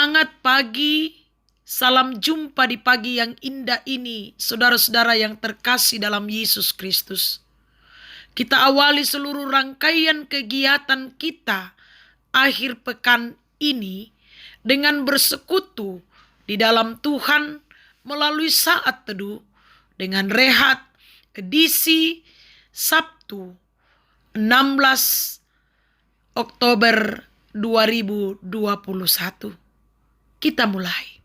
Semangat pagi, salam jumpa di pagi yang indah ini, saudara-saudara yang terkasih dalam Yesus Kristus. Kita awali seluruh rangkaian kegiatan kita akhir pekan ini dengan bersekutu di dalam Tuhan melalui saat teduh dengan rehat edisi Sabtu 16 Oktober 2021. Kita mulai.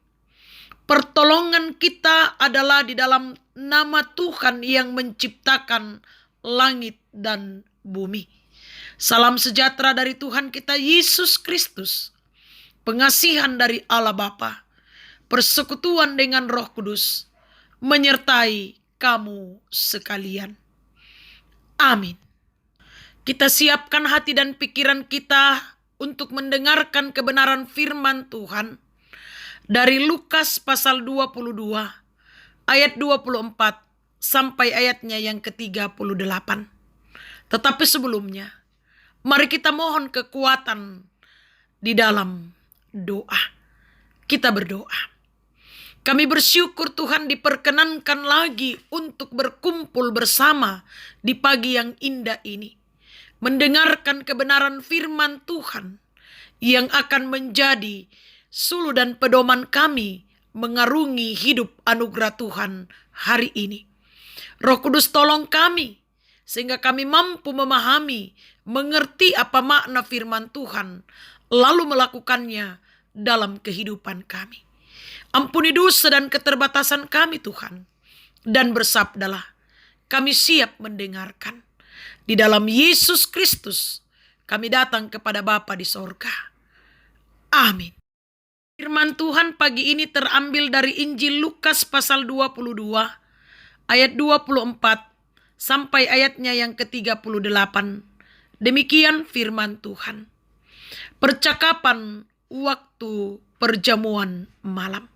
Pertolongan kita adalah di dalam nama Tuhan yang menciptakan langit dan bumi. Salam sejahtera dari Tuhan kita Yesus Kristus. Pengasihan dari Allah Bapa, persekutuan dengan Roh Kudus menyertai kamu sekalian. Amin. Kita siapkan hati dan pikiran kita untuk mendengarkan kebenaran firman Tuhan dari Lukas pasal 22 ayat 24 sampai ayatnya yang ke-38. Tetapi sebelumnya, mari kita mohon kekuatan di dalam doa. Kita berdoa. Kami bersyukur Tuhan diperkenankan lagi untuk berkumpul bersama di pagi yang indah ini. Mendengarkan kebenaran firman Tuhan yang akan menjadi suluh dan pedoman kami mengarungi hidup anugerah Tuhan hari ini. Roh Kudus tolong kami sehingga kami mampu memahami, mengerti apa makna firman Tuhan, lalu melakukannya dalam kehidupan kami. Ampuni dosa dan keterbatasan kami Tuhan, dan bersabdalah, kami siap mendengarkan. Di dalam Yesus Kristus kami datang kepada Bapa di sorga. Amin. Firman Tuhan pagi ini terambil dari Injil Lukas pasal 22 ayat 24 sampai ayatnya yang ke-38. Demikian firman Tuhan. Percakapan waktu perjamuan malam.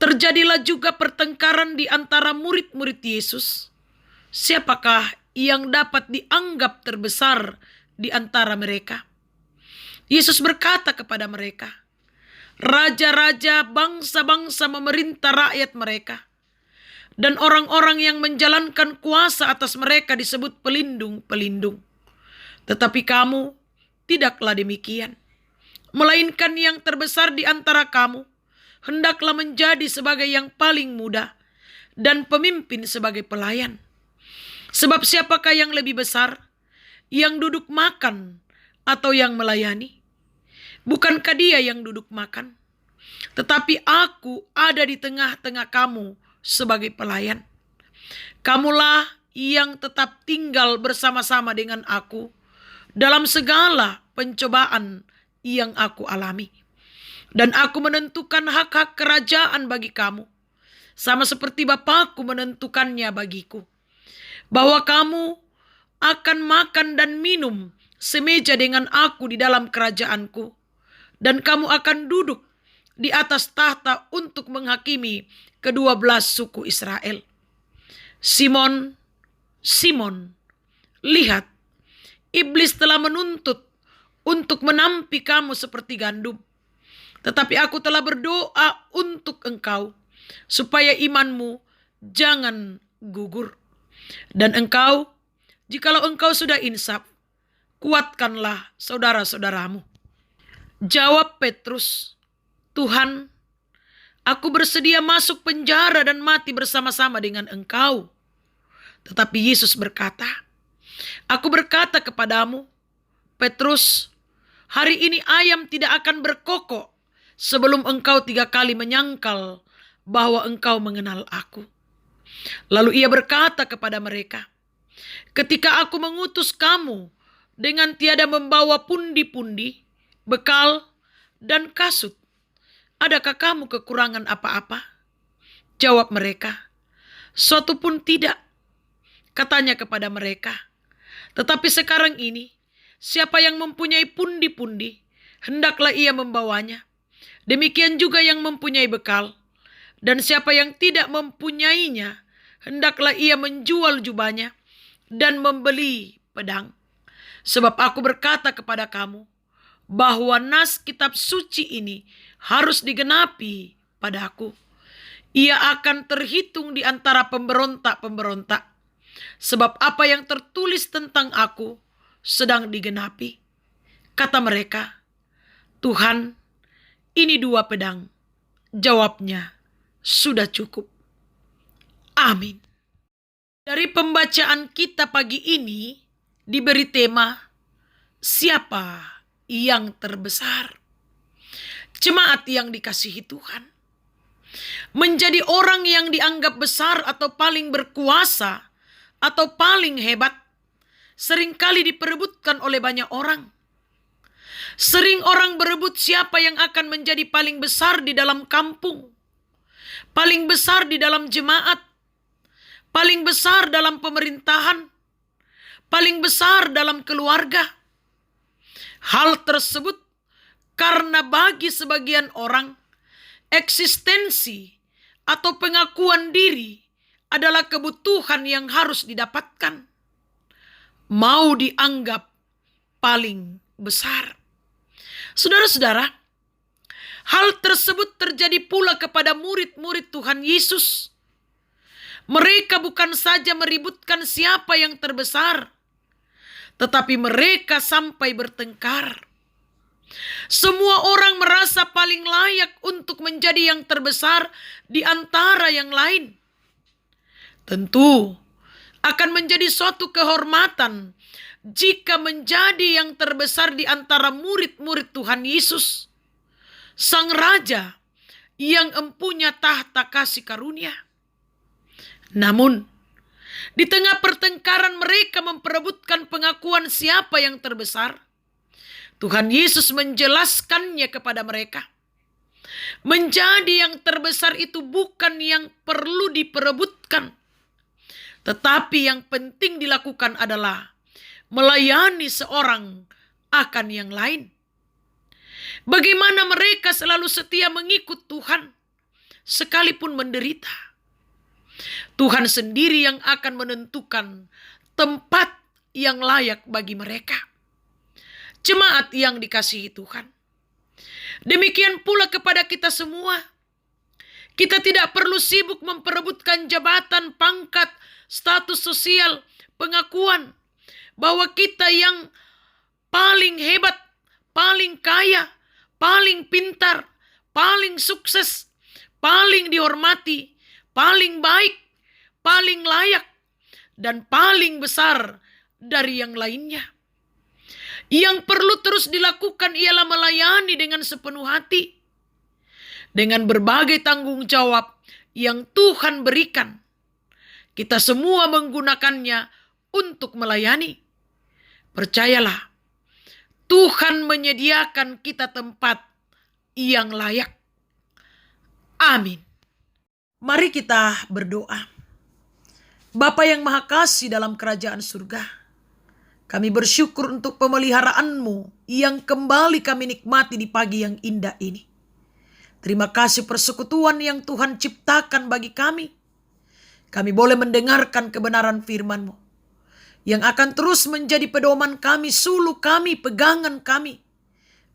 Terjadilah juga pertengkaran di antara murid-murid Yesus. Siapakah yang dapat dianggap terbesar di antara mereka? Yesus berkata kepada mereka, raja-raja bangsa-bangsa memerintah rakyat mereka, dan orang-orang yang menjalankan kuasa atas mereka disebut pelindung-pelindung. Tetapi kamu tidaklah demikian, melainkan yang terbesar di antara kamu hendaklah menjadi sebagai yang paling muda, dan pemimpin sebagai pelayan. Sebab siapakah yang lebih besar, yang duduk makan atau yang melayani? Bukankah dia yang duduk makan? Tetapi aku ada di tengah-tengah kamu sebagai pelayan. Kamulah yang tetap tinggal bersama-sama dengan aku dalam segala pencobaan yang aku alami. Dan aku menentukan hak-hak kerajaan bagi kamu, sama seperti Bapakku menentukannya bagiku. Bahwa kamu akan makan dan minum semeja dengan aku di dalam kerajaanku. Dan kamu akan duduk di atas tahta untuk menghakimi ke-12 suku Israel. Simon, Simon, lihat, iblis telah menuntut untuk menampi kamu seperti gandum. Tetapi aku telah berdoa untuk engkau, supaya imanmu jangan gugur. Dan engkau, jikalau engkau sudah insaf, kuatkanlah saudara-saudaramu. Jawab Petrus, Tuhan, aku bersedia masuk penjara dan mati bersama-sama dengan engkau. Tetapi Yesus berkata, aku berkata kepadamu, Petrus, hari ini ayam tidak akan berkokok sebelum engkau 3 kali menyangkal bahwa engkau mengenal aku. Lalu ia berkata kepada mereka, ketika aku mengutus kamu dengan tiada membawa pundi-pundi, bekal, dan kasut, adakah kamu kekurangan apa-apa? Jawab mereka, suatu pun tidak. Katanya kepada mereka, tetapi sekarang ini, siapa yang mempunyai pundi-pundi, hendaklah ia membawanya. Demikian juga yang mempunyai bekal. Dan siapa yang tidak mempunyainya, hendaklah ia menjual jubahnya dan membeli pedang. Sebab aku berkata kepada kamu, bahwa nas kitab suci ini harus digenapi padaku. Ia akan terhitung di antara pemberontak-pemberontak, sebab apa yang tertulis tentang aku sedang digenapi. Kata mereka, Tuhan, ini 2 pedang. Jawabnya, sudah cukup. Amin. Dari pembacaan kita pagi ini diberi tema, siapa yang terbesar? Jemaat yang dikasihi Tuhan, menjadi orang yang dianggap besar atau paling berkuasa atau paling hebat seringkali diperebutkan oleh banyak orang. Sering orang berebut siapa yang akan menjadi paling besar di dalam kampung, paling besar di dalam jemaat, paling besar dalam pemerintahan, paling besar dalam keluarga. Hal tersebut karena bagi sebagian orang, eksistensi atau pengakuan diri adalah kebutuhan yang harus didapatkan. Mau dianggap paling besar. Saudara-saudara, hal tersebut terjadi pula kepada murid-murid Tuhan Yesus. Mereka bukan saja meributkan siapa yang terbesar, tetapi mereka sampai bertengkar. Semua orang merasa paling layak untuk menjadi yang terbesar di antara yang lain. Tentu akan menjadi suatu kehormatan jika menjadi yang terbesar di antara murid-murid Tuhan Yesus, Sang Raja yang empunya tahta kasih karunia. Namun, di tengah pertengkaran mereka memperebutkan pengakuan siapa yang terbesar, Tuhan Yesus menjelaskannya kepada mereka. Menjadi yang terbesar itu bukan yang perlu diperebutkan, tetapi yang penting dilakukan adalah melayani seorang akan yang lain. Bagaimana mereka selalu setia mengikut Tuhan sekalipun menderita. Tuhan sendiri yang akan menentukan tempat yang layak bagi mereka. Jemaat yang dikasihi Tuhan, demikian pula kepada kita semua. Kita tidak perlu sibuk memperebutkan jabatan, pangkat, status sosial, pengakuan bahwa kita yang paling hebat, paling kaya, paling pintar, paling sukses, paling dihormati, paling baik, paling layak, dan paling besar dari yang lainnya. Yang perlu terus dilakukan ialah melayani dengan sepenuh hati, dengan berbagai tanggung jawab yang Tuhan berikan. Kita semua menggunakannya untuk melayani. Percayalah, Tuhan menyediakan kita tempat yang layak. Amin. Mari kita berdoa. Bapa yang Maha Kasih dalam kerajaan surga, kami bersyukur untuk pemeliharaanmu yang kembali kami nikmati di pagi yang indah ini. Terima kasih persekutuan yang Tuhan ciptakan bagi kami. Kami boleh mendengarkan kebenaran firman-Mu yang akan terus menjadi pedoman kami, suluh kami, pegangan kami,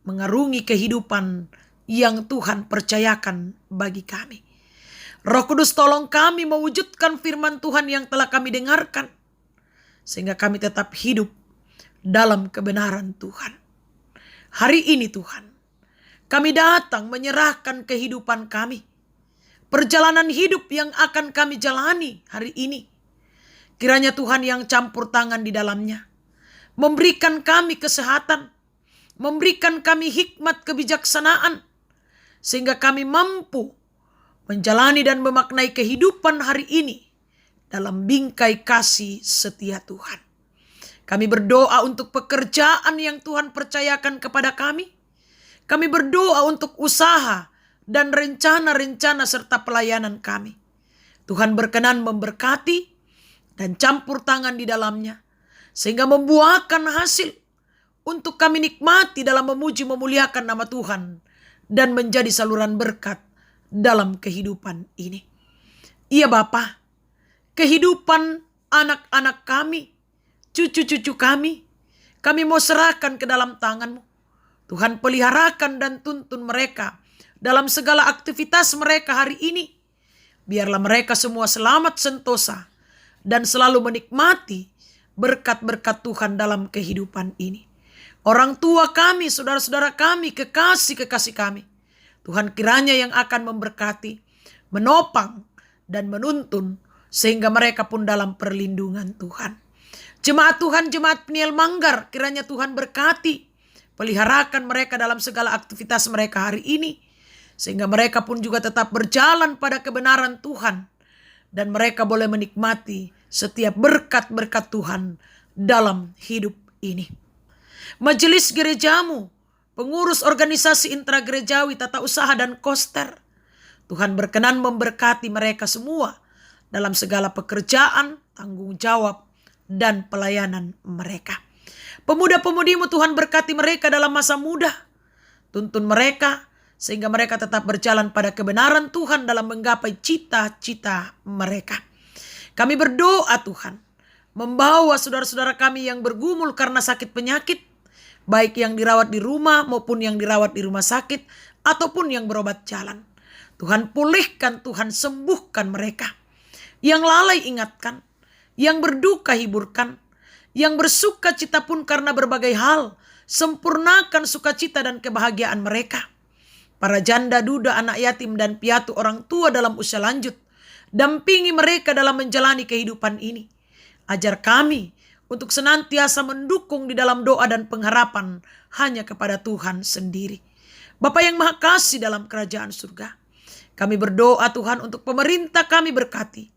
mengarungi kehidupan yang Tuhan percayakan bagi kami. Roh Kudus, tolong kami mewujudkan firman Tuhan yang telah kami dengarkan, sehingga kami tetap hidup dalam kebenaran Tuhan. Hari ini Tuhan, kami datang menyerahkan kehidupan kami, perjalanan hidup yang akan kami jalani hari ini. Kiranya Tuhan yang campur tangan di dalamnya, memberikan kami kesehatan, memberikan kami hikmat kebijaksanaan, sehingga kami mampu menjalani dan memaknai kehidupan hari ini dalam bingkai kasih setia Tuhan. Kami berdoa untuk pekerjaan yang Tuhan percayakan kepada kami. Kami berdoa untuk usaha dan rencana-rencana serta pelayanan kami. Tuhan berkenan memberkati dan campur tangan di dalamnya, sehingga membuahkan hasil untuk kami nikmati dalam memuji memuliakan nama Tuhan dan menjadi saluran berkat dalam kehidupan ini. Iya Bapa, kehidupan anak-anak kami, cucu-cucu kami mau serahkan ke dalam tangan-Mu. Tuhan peliharakan dan tuntun mereka dalam segala aktivitas mereka hari ini. Biarlah mereka semua selamat sentosa dan selalu menikmati berkat-berkat Tuhan dalam kehidupan ini. Orang tua kami, saudara-saudara kami, kekasih-kekasih kami, Tuhan kiranya yang akan memberkati, menopang, dan menuntun sehingga mereka pun dalam perlindungan Tuhan. Jemaat Tuhan, jemaat Peniel Manggar, kiranya Tuhan berkati, peliharakan mereka dalam segala aktivitas mereka hari ini, sehingga mereka pun juga tetap berjalan pada kebenaran Tuhan, dan mereka boleh menikmati setiap berkat-berkat Tuhan dalam hidup ini. Majelis gerejamu, pengurus organisasi intragerejawi, tata usaha, dan koster, Tuhan berkenan memberkati mereka semua dalam segala pekerjaan, tanggung jawab, dan pelayanan mereka. Pemuda-pemudimu Tuhan berkati mereka dalam masa muda. Tuntun mereka sehingga mereka tetap berjalan pada kebenaran Tuhan dalam menggapai cita-cita mereka. Kami berdoa Tuhan, membawa saudara-saudara kami yang bergumul karena sakit penyakit, baik yang dirawat di rumah maupun yang dirawat di rumah sakit ataupun yang berobat jalan. Tuhan pulihkan, Tuhan sembuhkan mereka. Yang lalai ingatkan, yang berduka hiburkan, yang bersuka cita pun karena berbagai hal, sempurnakan sukacita dan kebahagiaan mereka. Para janda, duda, anak yatim, dan piatu orang tua dalam usia lanjut, dampingi mereka dalam menjalani kehidupan ini. Ajar kami untuk senantiasa mendukung di dalam doa dan pengharapan hanya kepada Tuhan sendiri. Bapa yang Maha Kasih dalam kerajaan surga, kami berdoa Tuhan untuk pemerintah kami berkati,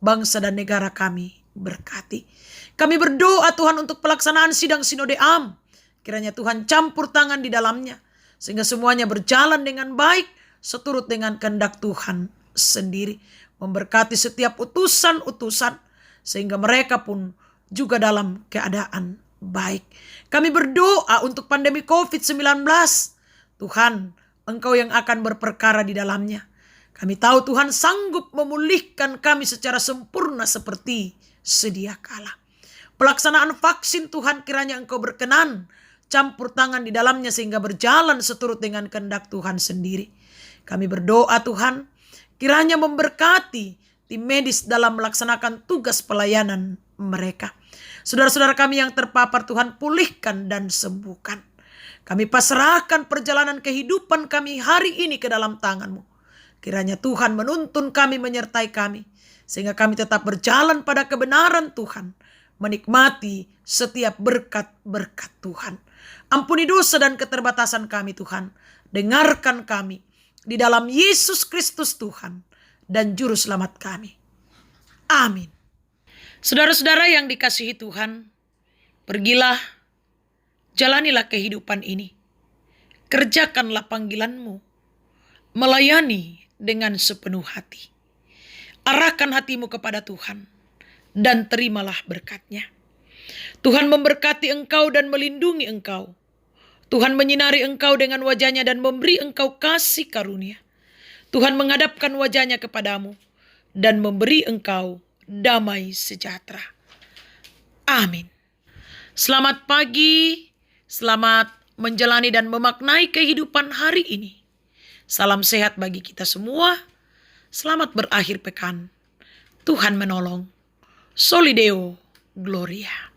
bangsa dan negara kami berkati. Kami berdoa Tuhan untuk pelaksanaan sidang Sinode Am. Kiranya Tuhan campur tangan di dalamnya, sehingga semuanya berjalan dengan baik seturut dengan kehendak Tuhan sendiri. Memberkati setiap utusan-utusan, sehingga mereka pun juga dalam keadaan baik. Kami berdoa untuk pandemi COVID-19. Tuhan, Engkau yang akan berperkara di dalamnya. Kami tahu Tuhan sanggup memulihkan kami secara sempurna seperti sedia kala. Pelaksanaan vaksin Tuhan kiranya Engkau berkenan, campur tangan di dalamnya sehingga berjalan seturut dengan kehendak Tuhan sendiri. Kami berdoa Tuhan, kiranya memberkati tim medis dalam melaksanakan tugas pelayanan mereka. Saudara-saudara kami yang terpapar Tuhan pulihkan dan sembuhkan. Kami pasrahkan perjalanan kehidupan kami hari ini ke dalam tangan-Mu. Kiranya Tuhan menuntun kami, menyertai kami, sehingga kami tetap berjalan pada kebenaran Tuhan, menikmati setiap berkat-berkat Tuhan. Ampuni dosa dan keterbatasan kami Tuhan. Dengarkan kami di dalam Yesus Kristus Tuhan dan Juru Selamat kami. Amin. Saudara-saudara yang dikasihi Tuhan, pergilah, jalanilah kehidupan ini. Kerjakanlah panggilan-Mu, melayani dengan sepenuh hati. Arahkan hatimu kepada Tuhan dan terimalah berkat-Nya. Tuhan memberkati engkau dan melindungi engkau. Tuhan menyinari engkau dengan wajah-Nya dan memberi engkau kasih karunia. Tuhan menghadapkan wajah-Nya kepadamu dan memberi engkau damai sejahtera. Amin. Selamat pagi, selamat menjalani dan memaknai kehidupan hari ini. Salam sehat bagi kita semua. Selamat berakhir pekan. Tuhan menolong. Solideo Gloria.